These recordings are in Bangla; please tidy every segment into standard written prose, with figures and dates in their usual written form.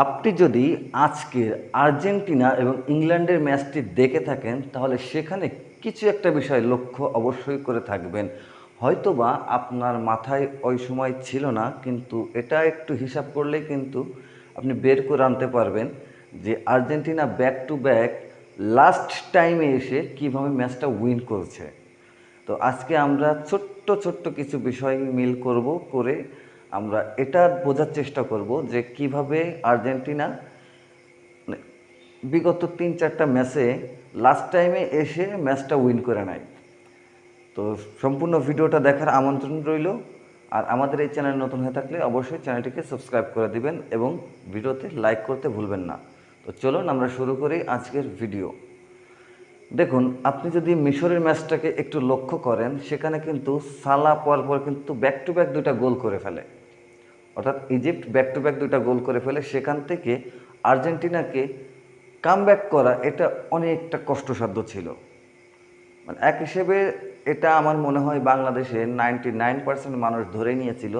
আপনি যদি আজকের আর্জেন্টিনা এবং ইংল্যান্ডের ম্যাচটি দেখে থাকেন তাহলে সেখানে কিছু একটা বিষয় লক্ষ্য অবশ্যই করে থাকবেন। হয়তোবা আপনার মাথায় ওই সময় ছিল না, কিন্তু এটা একটু হিসাব করলেই কিন্তু আপনি বের করে আনতে পারবেন যে Argentina back to back last টাইমে এসে কীভাবে ম্যাচটা উইন করছে। তো আজকে আমরা ছোট্ট ছোট্ট কিছু বিষয় মিল করব, করে আমরা এটা বোঝার চেষ্টা করব যে কিভাবে আর্জেন্টিনা মানে বিগত 3-4টা ম্যাচে লাস্ট টাইমে এসে ম্যাচটা উইন করে নেয়। তো সম্পূর্ণ ভিডিওটা দেখার আমন্ত্রণ রইল। আর আমাদের এই চ্যানেল নতুন হয়ে থাকলে অবশ্যই চ্যানেলটিকে সাবস্ক্রাইব করে দিবেন এবং ভিডিওতে লাইক করতে ভুলবেন না। তো চলুন আমরা শুরু করি আজকের ভিডিও। দেখুন, আপনি যদি মিশরের ম্যাচটাকে একটু লক্ষ্য করেন, সেখানে কিন্তু সালা পরপর কিন্তু ব্যাক টু ব্যাক 2টা গোল করে ফেলে। অর্থাৎ ইজিপ্ট ব্যাক টু ব্যাক 2টা গোল করে ফেলে। সেখান থেকে আর্জেন্টিনাকে কামব্যাক করা এটা অনেকটা কষ্টসাধ্য ছিল। মানে এক হিসেবে এটা আমার মনে হয় বাংলাদেশে 99% মানুষ ধরে নিয়েছিল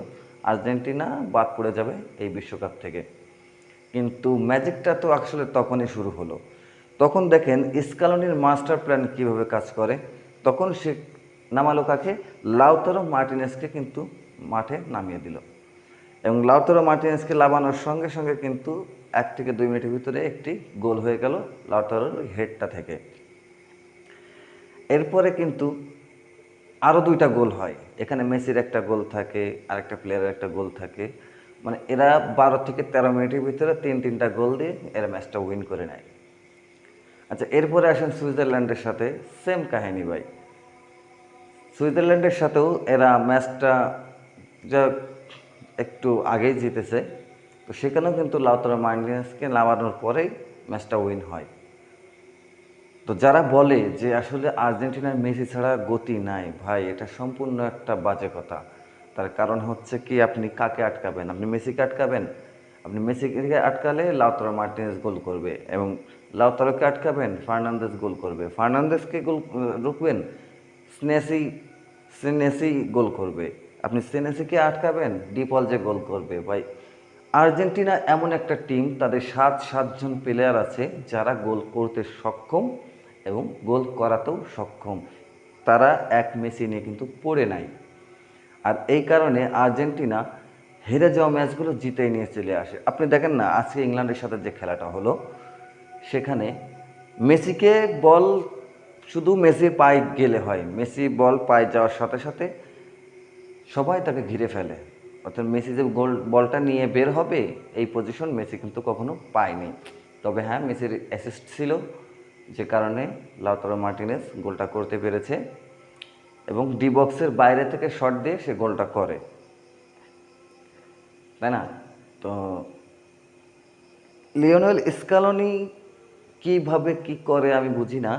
আর্জেন্টিনা বাদ পড়ে যাবে এই বিশ্বকাপ থেকে। কিন্তু ম্যাজিকটা তো আসলে তখনই শুরু হলো। তখন দেখেন স্কালোনির মাস্টার প্ল্যান কীভাবে কাজ করে। তখন সে নামালো কাকে? লাউতারো মার্টিনেজকে কিন্তু মাঠে নামিয়ে দিল এবং লাউতারো মার্টিনেজকে নামানোর সঙ্গে সঙ্গে কিন্তু 1 থেকে 2 মিনিটের ভিতরে একটি গোল হয়ে গেল লাউতারোর হেডটা থেকে। এরপরে কিন্তু আরও 2টা গোল হয়। এখানে মেসির একটা গোল থাকে, আরেকটা প্লেয়ারের একটা গোল থাকে। মানে এরা 12 থেকে 13 মিনিটের ভিতরে 3-3টা গোল দিয়ে এরা ম্যাচটা উইন করে নেয়। আচ্ছা, এরপরে আসেন সুইজারল্যান্ডের সাথে, সেম কাহিনী ভাই। সুইজারল্যান্ডের সাথেও এরা ম্যাচটা যা একটু আগেই জিতেছে। তো সেখানেও কিন্তু লাউতারো মার্টিনেজকে নামানোর পরেই ম্যাচটা উইন হয়। তো যারা বলে যে আসলে আর্জেন্টিনার মেসি ছাড়া গতি নাই, ভাই এটা সম্পূর্ণ একটা বাজে কথা। তার কারণ হচ্ছে কি, আপনি কাকে আটকাবেন? আপনি মেসিকে আটকাবেন? আপনি মেসিকে আটকালে লাউতারো মার্টিনেজ গোল করবে এবং লাউতারোকে আটকাবেন, ফার্নান্দেজ গোল করবে। ফার্নান্দেজকে গোল রুখবেন, স্নেসি সেনেসি গোল করবে। আপনি সেনেসিকে আটকাবেন, ডিপল যে গোল করবে। ভাই আর্জেন্টিনা এমন একটা টিম, তাদের 7 জন প্লেয়ার আছে যারা গোল করতে সক্ষম এবং গোল করাতেও সক্ষম। তারা এক মেসি নিয়ে কিন্তু পড়ে নাই। আর এই কারণে আর্জেন্টিনা হেরে যাওয়া ম্যাচগুলো জিতেই নিয়ে চলে আসে। আপনি দেখেন না, আজকে ইংল্যান্ডের সাথে যে খেলাটা হলো, সেখানে মেসিকে বল শুধু মেসির পায়ে গেলে হয়, মেসি বল পায়ে যাওয়ার সাথে সাথে সবাই তাকে ঘিরে ফেলে। অর্থাৎ মেসি যে বলটা নিয়ে বের হবে, এই পজিশন মেসি কিন্তু কখনো পায়নি। তবে হ্যাঁ, মেসির অ্যাসিস্ট ছিল, যে কারণে লাউতারো মার্টিনেজ গোলটা করতে পেরেছে এবং ডি বক্সের বাইরে থেকে শট দিয়ে সে গোলটা করে, তাই না? তো লিওনেল স্কালোনি কীভাবে কি করে আমি বুঝি না।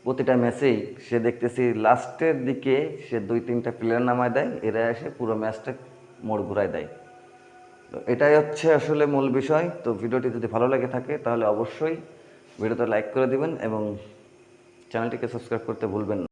প্রতিটা ম্যাচেই সে দেখতেছি লাস্টের দিকে সে 2-3টা প্লেয়ার নামায় দেয়, এরা এসে পুরো ম্যাচটা মোড় ঘুরায় দেয়। তো এটাই হচ্ছে আসলে মূল বিষয়। তো ভিডিওটি যদি ভালো লেগে থাকে তাহলে অবশ্যই ভিডিওতে লাইক করে দিবেন এবং চ্যানেলটিকে সাবস্ক্রাইব করতে ভুলবেন না।